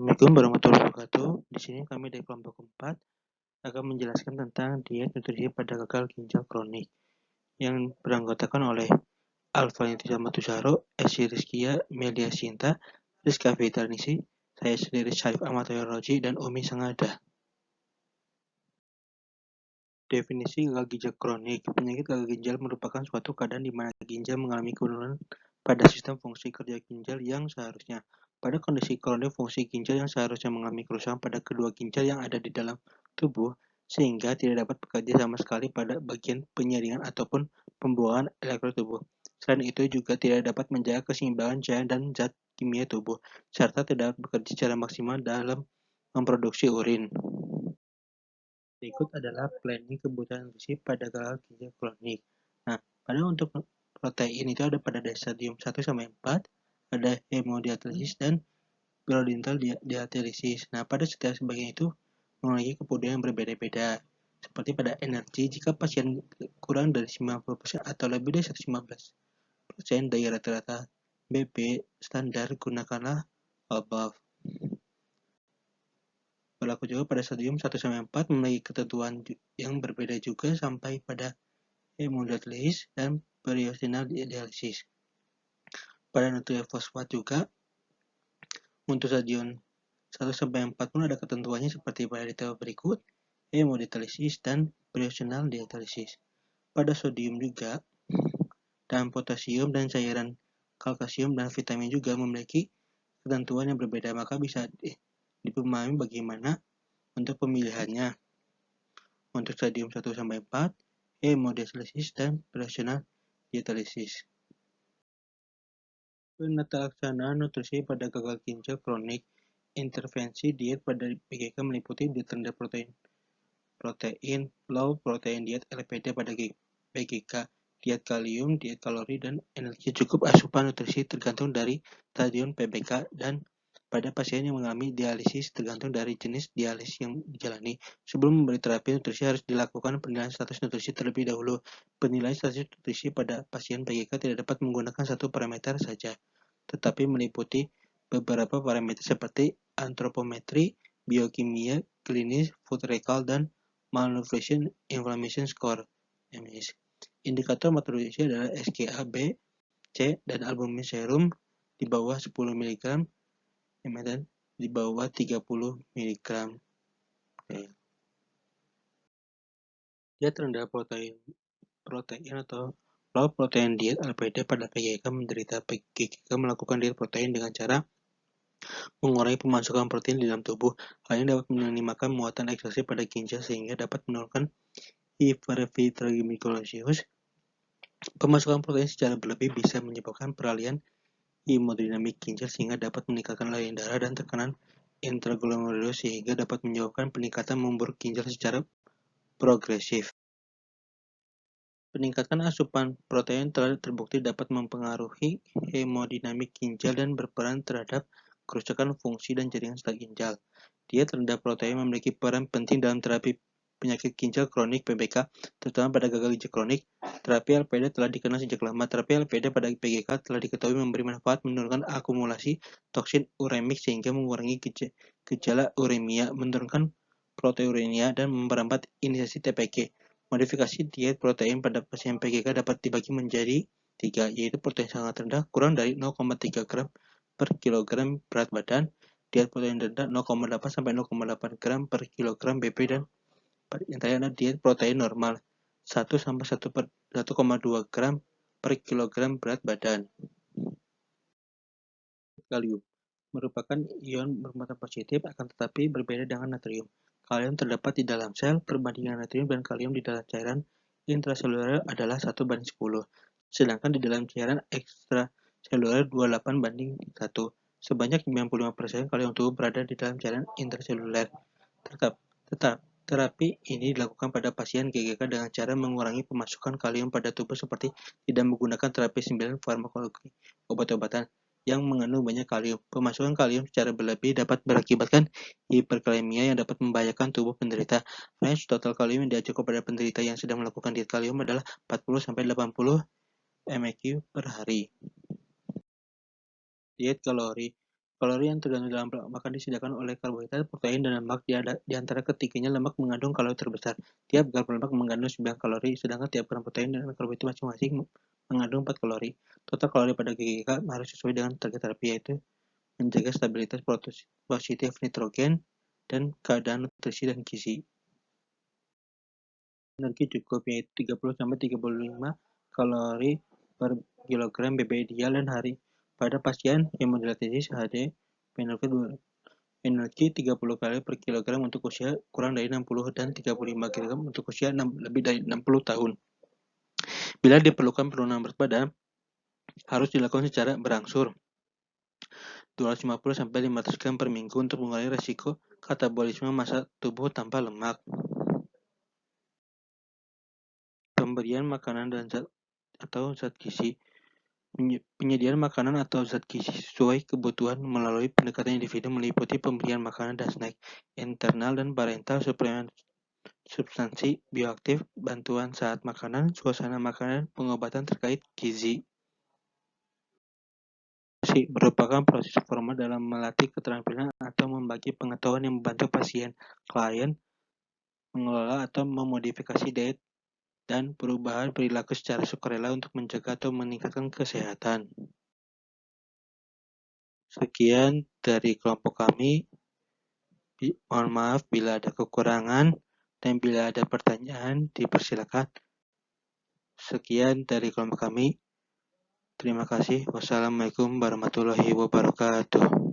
Assalamualaikum warahmatullahi wabarakatuh. Di sini kami dari kelompok 4 akan menjelaskan tentang diet nutrisi pada gagal ginjal kronik yang beranggotakan oleh Alvaniti Matusaro, Esi Rizkia, Melia Sinta, Rizka Fitarnisi, saya sendiri Syarif Ahmad Roji, dan Umi Sangada. Definisi gagal ginjal kronik. Penyakit gagal ginjal merupakan suatu keadaan di mana ginjal mengalami penurunan pada sistem fungsi kerja ginjal yang seharusnya. Pada kondisi kronik, fungsi ginjal yang seharusnya mengalami kerusakan pada kedua ginjal yang ada di dalam tubuh, sehingga tidak dapat bekerja sama sekali pada bagian penyaringan ataupun pembuangan elektrol tubuh. Selain itu juga tidak dapat menjaga keseimbangan cairan dan zat kimia tubuh, serta tidak dapat bekerja secara maksimal dalam memproduksi urin. Berikut adalah planning kebutuhan nutrisi pada gagal ginjal kronik. Nah, pada untuk protein itu ada pada stadium 1-4, ada hemodialisis dan pilodental dialysis. Nah, pada setiap sebagian itu memiliki kebutuhan yang berbeda-beda. Seperti pada energi, jika pasien kurang dari 90% atau lebih dari 115% dari rata-rata BP standar, gunakanlah above. Berlaku juga pada stadium 1-4 memiliki ketentuan yang berbeda juga sampai pada hemodialisis dan periosteal dialisis. Pada nutrien fosfat juga untuk stadium 1-4 pun ada ketentuannya seperti pada detail berikut, hemodialisis dan periosteal dialisis. Pada sodium juga dan potasium dan cairan kalsium dan vitamin juga memiliki ketentuan yang berbeda, maka bisa dipahami bagaimana untuk pemilihannya. Untuk stadium 1-4, hemodialisis dan periosteal dialisis. Penata laksanaan nutrisi pada gagal ginjal kronik. Intervensi diet pada PGK meliputi diet rendah protein, low protein diet LPD pada PGK, diet kalium, diet kalori, dan energi cukup. Asupan nutrisi tergantung dari stadium PBK dan pada pasien yang mengalami dialisis tergantung dari jenis dialisis yang dijalani. Sebelum memberi terapi nutrisi harus dilakukan penilaian status nutrisi terlebih dahulu. Penilaian status nutrisi pada pasien PGK tidak dapat menggunakan satu parameter saja, tetapi meliputi beberapa parameter seperti antropometri, biokimia, klinis, food recall, dan malnutrition inflammation score (MS). Indikator nutrisi adalah SGA-B, C, dan albumin serum di bawah 10 mg dan di bawah 30 mg. Diet rendah protein atau low protein diet LPD pada PGK. Menderita PGK melakukan diet protein dengan cara mengurangi pemasukan protein di dalam tubuh. Hal ini dapat meminimalkan muatan eksesif pada ginjal sehingga dapat menurunkan hypertriglycerides. Pemasukan protein secara berlebih bisa menyebabkan peralihan hemodinamik ginjal sehingga dapat meningkatkan larian darah dan tekanan intraglomerular sehingga dapat menyebabkan peningkatan memburuk ginjal secara progresif. Peningkatan asupan protein telah terbukti dapat mempengaruhi hemodinamik ginjal dan berperan terhadap kerusakan fungsi dan jaringan sel ginjal. Diet rendah protein memiliki peran penting dalam terapi penyakit ginjal kronik (PBK), terutama pada gagal ginjal kronik. Terapi LPD telah dikenal sejak lama. Terapi LPD pada PGK telah diketahui memberi manfaat menurunkan akumulasi toksin uremik sehingga mengurangi gejala uremia, menurunkan proteinuria, dan memperlambat inisiasi TPG. Modifikasi diet protein pada pasien PGK dapat dibagi menjadi 3, yaitu protein sangat rendah kurang dari 0,3 gram per kilogram berat badan, diet protein rendah 0,8-0,8 gram per kilogram BP, dan yang terakhir adalah diet protein normal 1-1,2 gram per kilogram berat badan. Kalium merupakan ion bermuatan positif, akan tetapi berbeda dengan natrium. Kalium terdapat di dalam sel. Perbandingan natrium dan kalium di dalam cairan intraseluler adalah 1:10, sedangkan di dalam cairan ekstraseluler 28:1. Sebanyak 95% kalium tubuh berada di dalam cairan intraseluler. Terapi ini dilakukan pada pasien GGK dengan cara mengurangi pemasukan kalium pada tubuh seperti tidak menggunakan terapi 9 farmakologi, obat-obatan yang mengandung banyak kalium. Pemasukan kalium secara berlebih dapat berakibatkan hiperkalemia yang dapat membahayakan tubuh penderita. Range total kalium yang diajukan pada penderita yang sedang melakukan diet kalium adalah 40-80 mg per hari. Diet kalori Kalori yang terkandung dalam makan disediakan oleh karbohidrat, protein, dan lemak. Di antara ketiganya, lemak mengandung kalori terbesar. Tiap gram lemak mengandung 9 kalori, sedangkan tiap gram protein dan karbohidrat masing-masing mengandung 4 kalori. Total kalori pada GGK harus sesuai dengan target terapi, yaitu menjaga stabilitas positif nitrogen dan keadaan nutrisi dan gizi. Energi cukup, yaitu 30-35 kalori per kilogram BBM ideal dan hari. Pada pasien hemodialisis HD, energi 30 kali per kilogram untuk usia kurang dari 60 dan 35 kg untuk usia lebih dari 60 tahun. Bila diperlukan penurunan berat badan, harus dilakukan secara berangsur. 250-500 gram per minggu untuk mengurangi resiko katabolisme massa tubuh tanpa lemak. Pemberian makanan dan zat gizi. Penyediaan makanan atau zat gizi sesuai kebutuhan melalui pendekatan individu meliputi pemberian makanan dan snack internal dan parental, suplemen substansi bioaktif, bantuan saat makanan, suasana makanan, pengobatan terkait gizi. Merupakan proses formal dalam melatih keterampilan atau membagi pengetahuan yang membantu pasien, klien, mengelola atau memodifikasi diet dan perubahan perilaku secara sukarela untuk menjaga atau meningkatkan kesehatan. Sekian dari kelompok kami. Mohon maaf bila ada kekurangan dan bila ada pertanyaan dipersilakan. Sekian dari kelompok kami. Terima kasih. Wassalamualaikum warahmatullahi wabarakatuh.